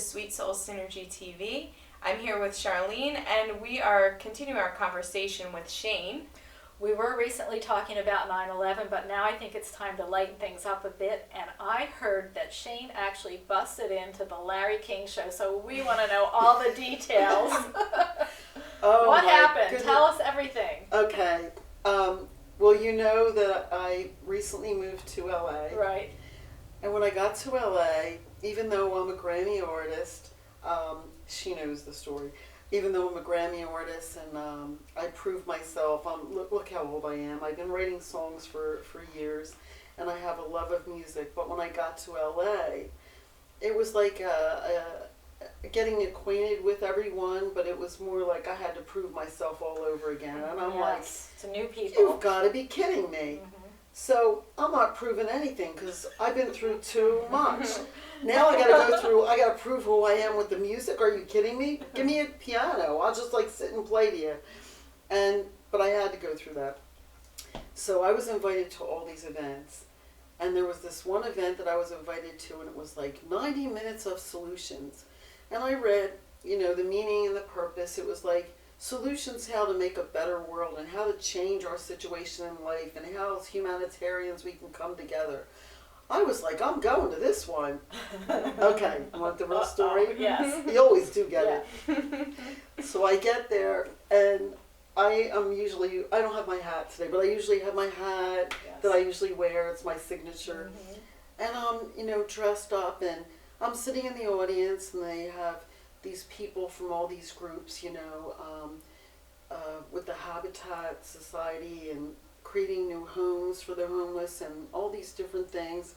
Sweet Soul Synergy TV. I'm here with Charlene, and we are continuing our conversation with Shane. We were recently talking about 9/11, but now I think it's time to lighten things up a bit. And I heard that Shane actually busted into the Larry King show, so we want to know all the details. What happened? Goodness. Tell us everything. Okay. Well, you know that I recently moved to LA. Right. And when I got to LA, even though I'm a Grammy artist, she knows the story. Even though I'm a Grammy artist and I proved myself, look how old I am. I've been writing songs for years and I have a love of music. But when I got to LA, it was like getting acquainted with everyone, but it was more like I had to prove myself all over again. And I'm like, to new people. you've got to be kidding me. So I'm not proving anything because I've been through too much. Now I gotta prove who I am with the music. Are you kidding me? Give me a piano. I'll just like sit and play to you. But I had to go through that. So I was invited to all these events. And there was this one event that I was invited to, and it was like 90 minutes of solutions. And I read, the meaning and the purpose. It was like solutions, how to make a better world and how to change our situation in life and how as humanitarians we can come together. I was like, I'm going to this one. Okay, you want the real story? Yes. You always do get it. So I get there, and I don't have my hat today, but I usually have my hat that I usually wear. It's my signature. And I'm, dressed up, and I'm sitting in the audience, and they have these people from all these groups, with the Habitat Society and creating new homes for the homeless and all these different things.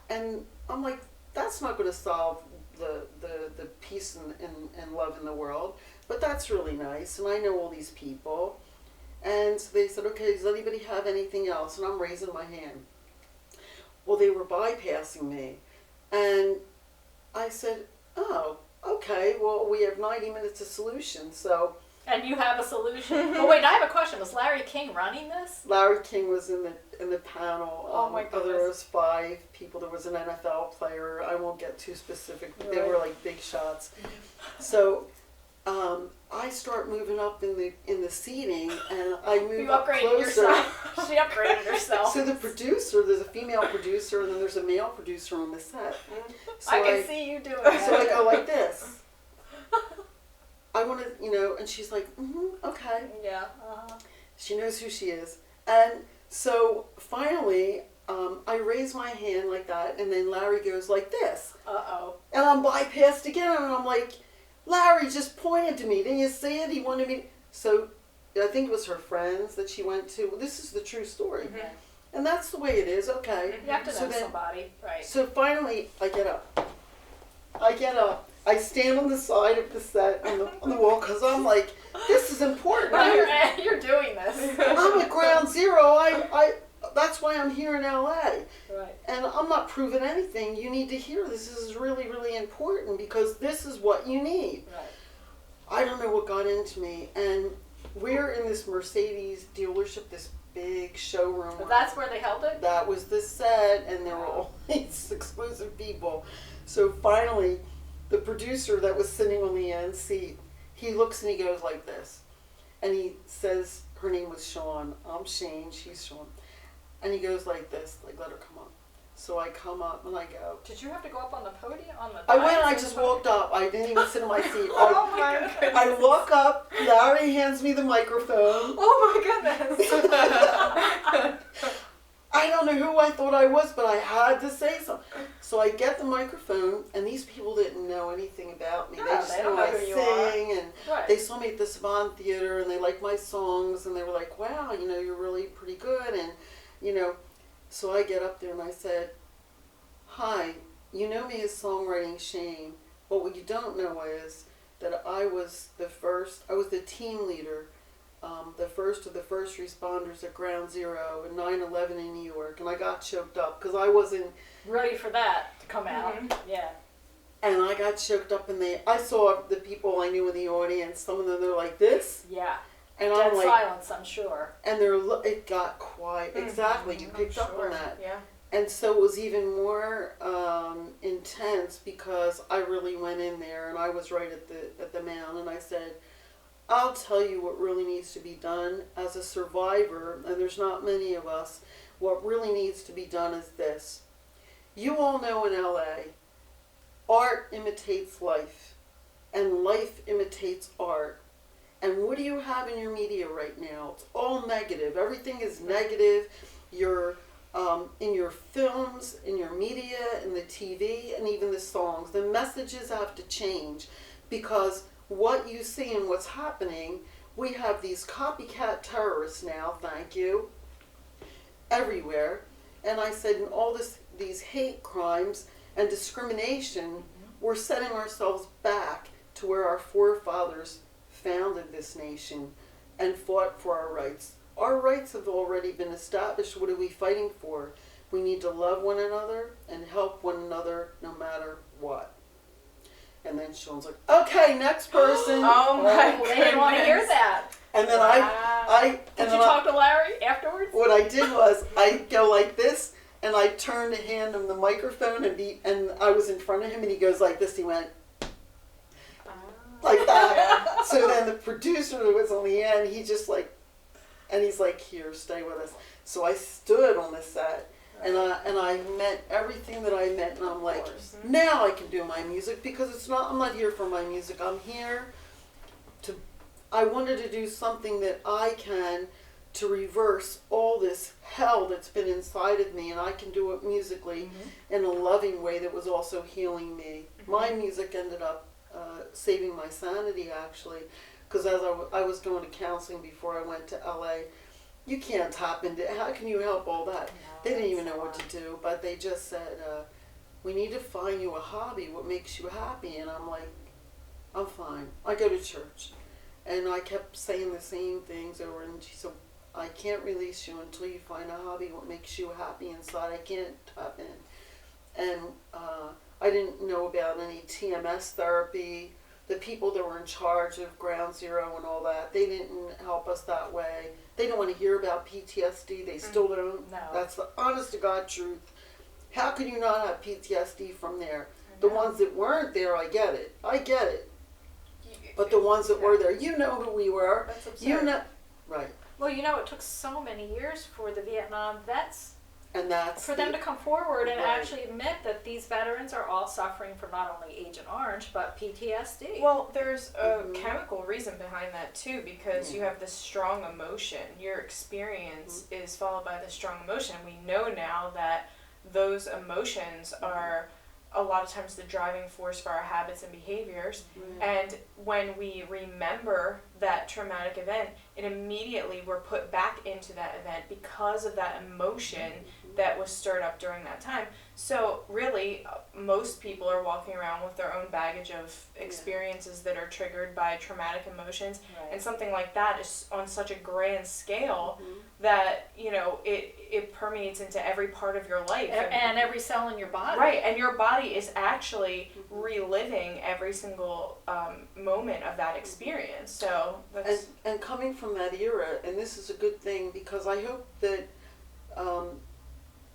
And I'm like, that's not going to solve the peace and love in the world, but that's really nice. And I know all these people. And they said, okay, does anybody have anything else? And I'm raising my hand. Well, they were bypassing me. And I said, oh, okay, well, we have 90 minutes of solution, so... And you have a solution. But wait, I have a question. Was Larry King running this? Larry King was in the panel. Oh my goodness. There was 5 people. There was an NFL player. I won't get too specific, but they were like big shots. So I start moving up in the seating, and I move up closer. Yourself. She upgraded herself. So the producer, there's a female producer, and then there's a male producer on the set. So I can see you doing that. So I go like this. I want to, and she's like, okay. Yeah. She knows who she is. And so finally, I raise my hand like that, and then Larry goes like this. Uh-oh. And I'm bypassed again, and I'm like, Larry just pointed to me. Didn't you see it? He wanted me. So I think it was her friends that she went to. Well, this is the true story. And that's the way it is, okay. You have to know somebody, right. So finally, I get up. I stand on the side of the set on the wall because I'm like, this is important. You're doing this. I'm at ground zero. That's why I'm here in LA. Right. And I'm not proving anything. You need to hear this. This is really, really important because this is what you need. Right. I don't know what got into me. And we're in this Mercedes dealership, this big showroom. But that's where they held it? That was the set, and there were all these exclusive people. So finally, the producer that was sitting on the end seat, he looks and he goes like this. And he says, her name was Sean. I'm Shane, she's Sean. And he goes like this, like, let her come up. So I come up and I go. Did you have to go up on the podium? I went and I just walked up. I didn't even sit in my seat. Oh my goodness. I walk up, Larry hands me the microphone. Oh my goodness. I don't know who I thought I was, but I had to say something. So I get the microphone, and these people didn't know anything about me. No, they just don't know I who you sing, and Right. they saw me at the Savant Theater, and they liked my songs, and they were like, wow, you're really pretty good, and, so I get up there and I said, hi, you know me as Songwriting Shane, but what you don't know is that I was the team leader, the first of the first responders at Ground Zero in 9/11 in New York, and I got choked up because I wasn't ready for that to come out. Yeah. And I got choked up, and I saw the people I knew in the audience. Some of them, they're like this. Yeah. And Dead I'm like, silence, I'm sure. and it got quiet. Exactly, you picked up on that. Yeah. And so it was even more intense because I really went in there and I was right at the mound, and I said, I'll tell you what really needs to be done as a survivor, and there's not many of us. What really needs to be done is this. You all know in LA, art imitates life, and life imitates art. And what do you have in your media right now? It's all negative. Everything is negative. You're in your films, in your media, in the TV, and even the songs. The messages have to change because what you see and what's happening, we have these copycat terrorists now, thank you, everywhere. And I said, in all these hate crimes and discrimination, we're setting ourselves back to where our forefathers founded this nation and fought for our rights. Our rights have already been established. What are we fighting for? We need to love one another and help one another no matter what. And then Sean's like, okay, next person. Oh my goodness. They didn't want to hear that. And then Did you talk to Larry afterwards? What I did was I go like this, and I turned to hand him the microphone, and I was in front of him, and he goes like this. He went like that. So then the producer who was on the end, he just like, and he's like, here, stay with us. So I stood on the set, and I meant everything that I meant, and I'm like, now I can do my music because I'm not here for my music. I'm here I wanted to do something that I can to reverse all this hell that's been inside of me, and I can do it musically in a loving way that was also healing me. My music ended up saving my sanity, actually, because as I was going to counseling before I went to LA, you can't tap into it. How can you help all that? They didn't even know what to do, but they just said, we need to find you a hobby, what makes you happy. And I'm like, I'm fine. I go to church. And I kept saying the same things over, and she said, I can't release you until you find a hobby, what makes you happy inside. I can't tap in. And I didn't know about any TMS therapy. The people that were in charge of Ground Zero and all that, they didn't help us that way. They don't want to hear about PTSD. They still don't. No. That's the honest to God truth. How can you not have PTSD from there? The ones that weren't there, I get it. I get it. But the ones that were there, you know who we were. That's absurd. You know, right? Well, it took so many years for the Vietnam vets, And that's for them to come forward and Right. actually admit that these veterans are all suffering from not only Agent Orange, but PTSD. Well, there's a chemical reason behind that too, because you have this strong emotion. Your experience is followed by this strong emotion. We know now that those emotions are a lot of times the driving force for our habits and behaviors. And when we remember that traumatic event, it immediately we're put back into that event because of that emotion that was stirred up during that time. So really, most people are walking around with their own baggage of experiences that are triggered by traumatic emotions. Right. And something like that is on such a grand scale that, it permeates into every part of your life. And every cell in your body. Right, and your body is actually reliving every single moment of that experience. So that's and coming from that era, and this is a good thing because I hope that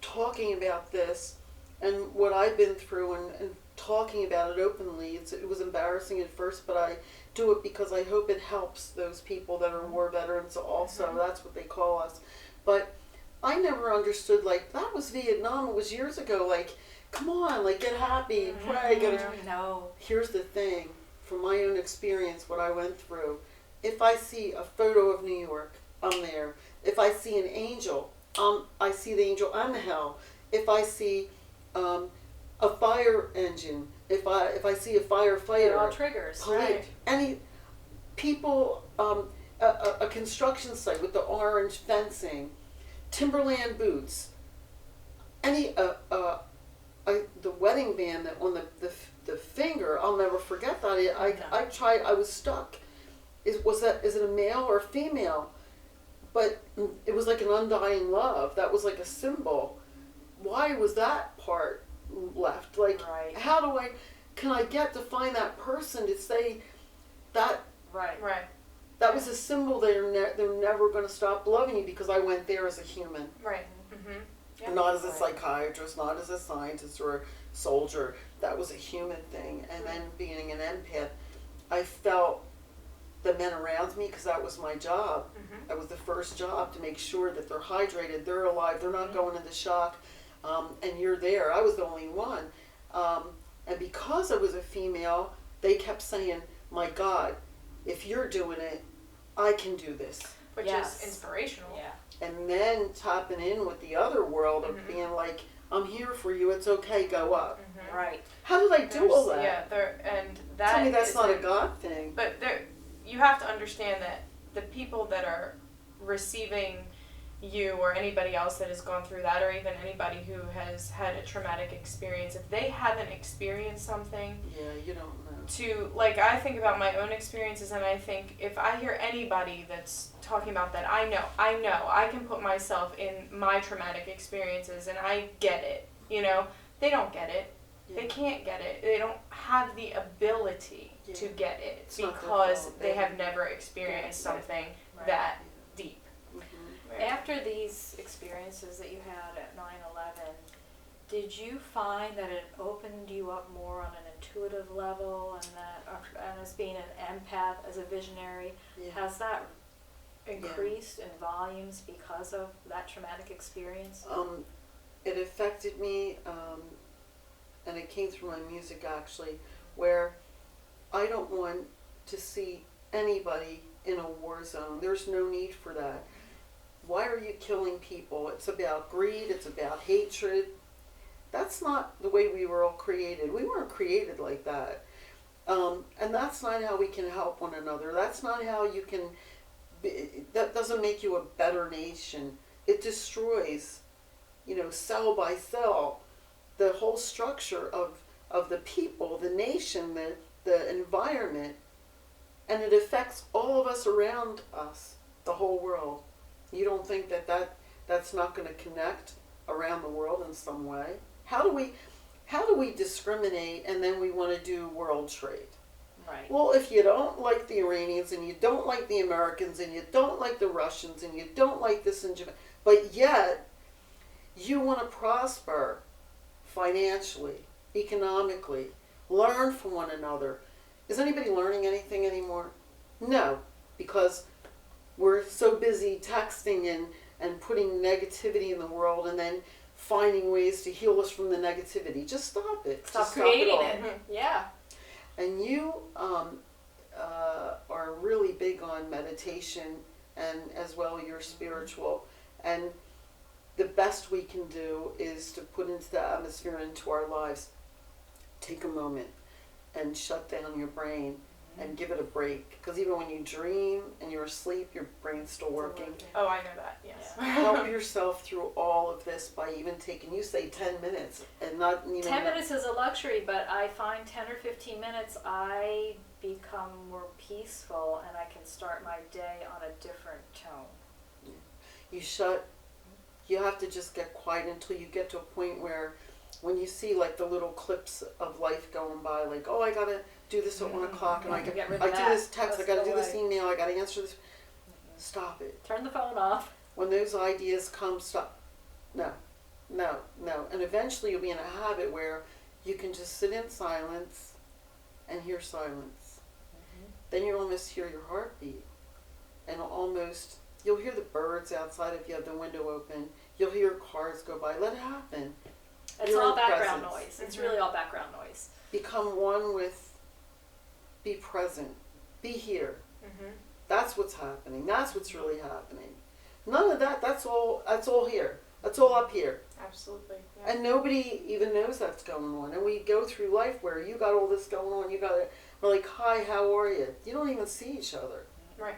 talking about this and what I've been through and talking about it openly, it was embarrassing at first, but I do it because I hope it helps those people that are war veterans also. That's what they call us. But I never understood, like, that was Vietnam, it was years ago, like, come on, like, get happy, pray, go to... No. Here's the thing, from my own experience, what I went through, if I see a photo of New York, I'm there. If I see an angel, I see the angel, I'm hell. If I see a fire engine, if I see a firefighter, It all triggers. police, any people, a construction site with the orange fencing, Timberland boots, any the wedding band that on the finger, I'll never forget that. I tried. I was stuck. Is it a male or a female? But it was like an undying love. That was like a symbol. Why was that part left? Like, how can I get to find that person to say that? Right. That was a symbol. They're never going to stop loving you because I went there as a human. right. Yeah. Not as a Right. psychiatrist, not as a scientist or a soldier. That was a human thing. And then being an empath, I felt the men around me, because that was my job. Mhm. That was the first job, to make sure that they're hydrated, they're alive, they're not going into shock, and you're there. I was the only one. And because I was a female, they kept saying, my God, if you're doing it, I can do this. Which Yes. is inspirational. Yeah. And then tapping in with the other world of Mhm. being like, I'm here for you, it's okay, go up. Mhm. Right. How did I do all that? Yeah, and that Tell me that's not a isn't- God thing. But you have to understand that the people that are receiving you or anybody else that has gone through that, or even anybody who has had a traumatic experience, if they haven't experienced something, Yeah, you don't know. like, I think about my own experiences, and I think if I hear anybody that's talking about that, I know, I can put myself in my traumatic experiences, and I get it, they don't get it. Yeah. They can't get it. They don't have the ability to Yeah. get it It's not their because fault. they They- have never experienced Right. something Right. that deep. Mhm. After these experiences that you had at 9/11, did you find that it opened you up more on an intuitive level, and as being an empath, as a visionary, Yeah. has that increased in volumes because of that traumatic experience? It affected me, and it came through my music actually, where I don't want to see anybody in a war zone. There's no need for that. Why are you killing people? It's about greed, it's about hatred. That's not the way we were all created. We weren't created like that. And that's not how we can help one another. That's not how you can, that doesn't make you a better nation. It destroys, cell by cell, the whole structure of the people, the nation, the environment, and it affects all of us around us, the whole world. You don't think that's not going to connect around the world in some way? How do we discriminate and then we want to do world trade? Right. Well, if you don't like the Iranians and you don't like the Americans and you don't like the Russians and you don't like this in Japan, but yet you want to prosper financially, economically, learn from one another. Is anybody learning anything anymore? No, because we're so busy texting and putting negativity in the world and then finding ways to heal us from the negativity. Just stop it. Stop Just creating all. it. Yeah. And you are really big on meditation, and as well you're spiritual. And the best we can do is to put into the atmosphere, into our lives, take a moment and shut down your brain and give it a break. Because even when you dream and you're asleep, your brain's still working. Oh, I know that, yes. Help yourself through all of this by even taking, you say 10 minutes and not even... 10 minutes is a luxury, but I find 10 or 15 minutes I become more peaceful and I can start my day on a different tone. You have to just get quiet until you get to a point where when you see like the little clips of life going by, like, oh, I gotta do this at 1 o'clock and I Get rid of do that. this text, I Let's gotta go do this away. email, I gotta answer this. Stop it. Turn the phone off. When those ideas come, stop. No. And eventually you'll be in a habit where you can just sit in silence and hear silence. Then you'll almost hear your heartbeat. And you'll hear the birds outside if you have the window open. You'll hear cars go by. Let it happen. It's You're all in background presence. noise. It's really all background noise. Become one with, be present. Be here. Mhm. That's what's happening. That's what's really happening. None of that, that's all here. That's all up here. Absolutely. Yeah. And nobody even knows that's going on. And we go through life where you got all this going on, we're like, hi, how are you? You don't even see each other. Right.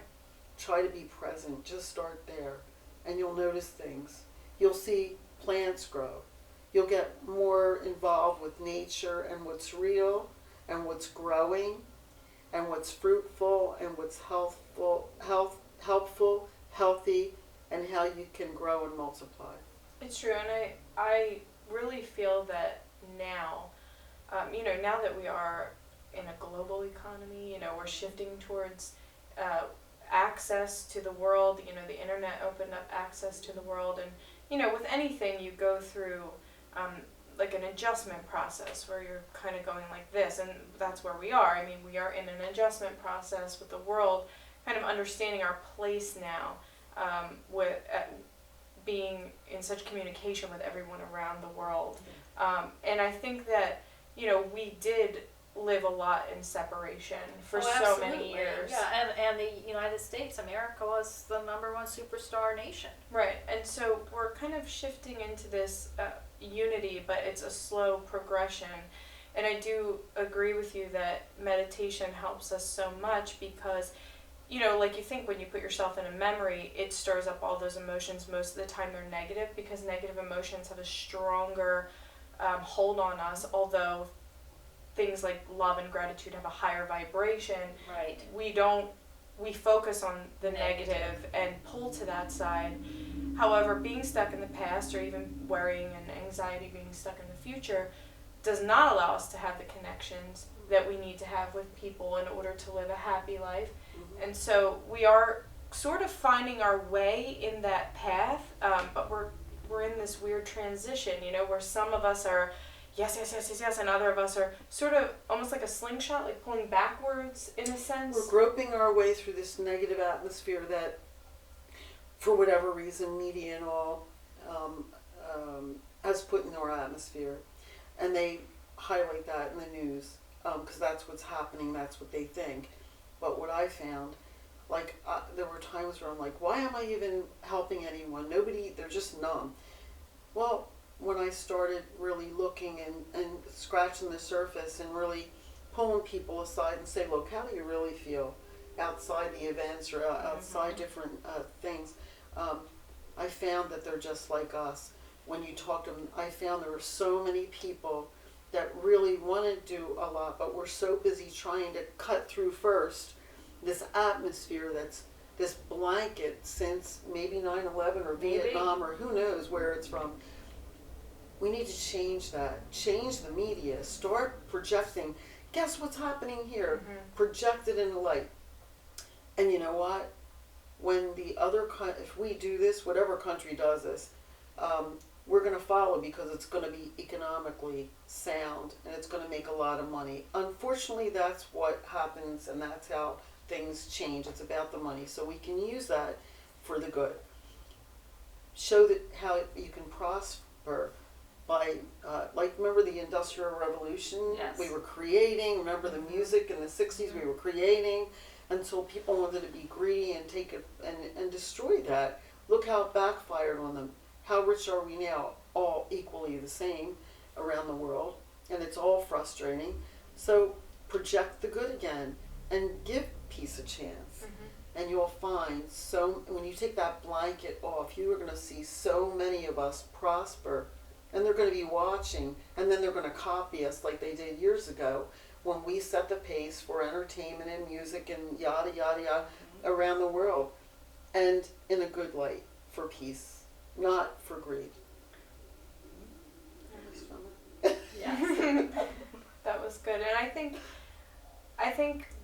Try to be present. Just start there. And you'll notice things. You'll see plants grow. You'll get more involved with nature and what's real and what's growing and what's fruitful and what's helpful, healthy, and how you can grow and multiply. It's true, and I really feel that now, now that we are in a global economy, we're shifting towards access to the world. The internet opened up access to the world, and with anything you go through like an adjustment process where you're kind of going like this, and that's where we are. I mean, we are in an adjustment process with the world, kind of understanding our place now, with being in such communication with everyone around the world. And I think that, we did live a lot in separation for so many years. Yeah, and the United States, America was the #1 superstar nation. Right, and so we're kind of shifting into this unity, but it's a slow progression. And I do agree with you that meditation helps us so much because, like you think when you put yourself in a memory, it stirs up all those emotions. Most of the time they're negative because negative emotions have a stronger hold on us, although things like love and gratitude have a higher vibration. Right. We focus on the negative and pull to that side. However, being stuck in the past or even worrying and anxiety being stuck in the future does not allow us to have the connections that we need to have with people in order to live a happy life. Mm-hmm. And so we are sort of finding our way in that path, but we're in this weird transition, where some of us are yes, and other of us are sort of almost like a slingshot, like pulling backwards in a sense. We're groping our way through this negative atmosphere that, for whatever reason, media and all has put in our atmosphere. And they highlight that in the news because that's what's happening, that's what they think. But what I found, there were times where I'm like, why am I even helping anyone? They're just numb. Well, when I started really looking and scratching the surface and really pulling people aside and say, look, how do you really feel outside the events or outside different things? I found that they're just like us. When you talk to them, I found there were so many people that really wanted to do a lot, but were so busy trying to cut through first this atmosphere that's this blanket since maybe 9/11 or Vietnam or who knows where it's from. We need to change that. Change the media. Start projecting. Guess what's happening here? Mm-hmm. Project it in the light. And you know what? When if we do this, whatever country does this, we're going to follow because it's going to be economically sound and it's going to make a lot of money. Unfortunately, that's what happens and that's how things change. It's about the money. So we can use that for the good. Show that how you can prosper by, remember the Industrial Revolution? Yes. We were creating, remember the music in the 60s, we were creating until people wanted to be greedy and take it and destroy that. Look how it backfired on them. How rich are we now? All equally the same around the world, and it's all frustrating. So project the good again and give peace a chance. Mm-hmm. And you'll find when you take that blanket off, you are going to see so many of us prosper. And they're going to be watching, and then they're going to copy us like they did years ago when we set the pace for entertainment and music and yada, yada, yada around the world. And in a good light, for peace, not for greed. Yes. That was good. And I think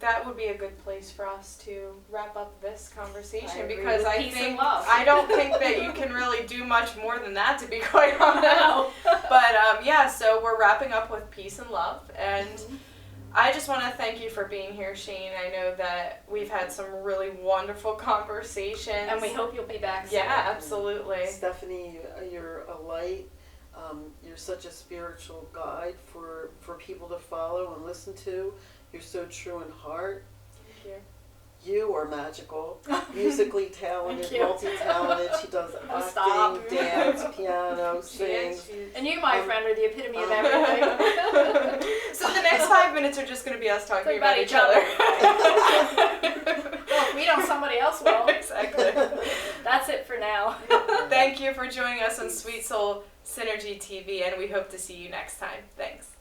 that would be a good place for us to wrap up this conversation because I don't think that you can really do much more than that, to be quite honest. But so we're wrapping up with peace and love, and I just want to thank you for being here, Shane. I know that we've had some really wonderful conversations, and we hope you'll be back soon. Yeah, absolutely. Stephanie, you're a light. You're such a spiritual guide for people to follow and listen to. You're so true in heart. Thank you. You are magical, musically talented, multi-talented. She does acting, dance, piano, sings. And you, my friend, are the epitome of everything. So the next 5 minutes are just going to be us talking about each other. Well, if we don't, somebody else will. Exactly. That's it for now. Thank you for joining us on Sweet Soul Synergy TV, and we hope to see you next time. Thanks.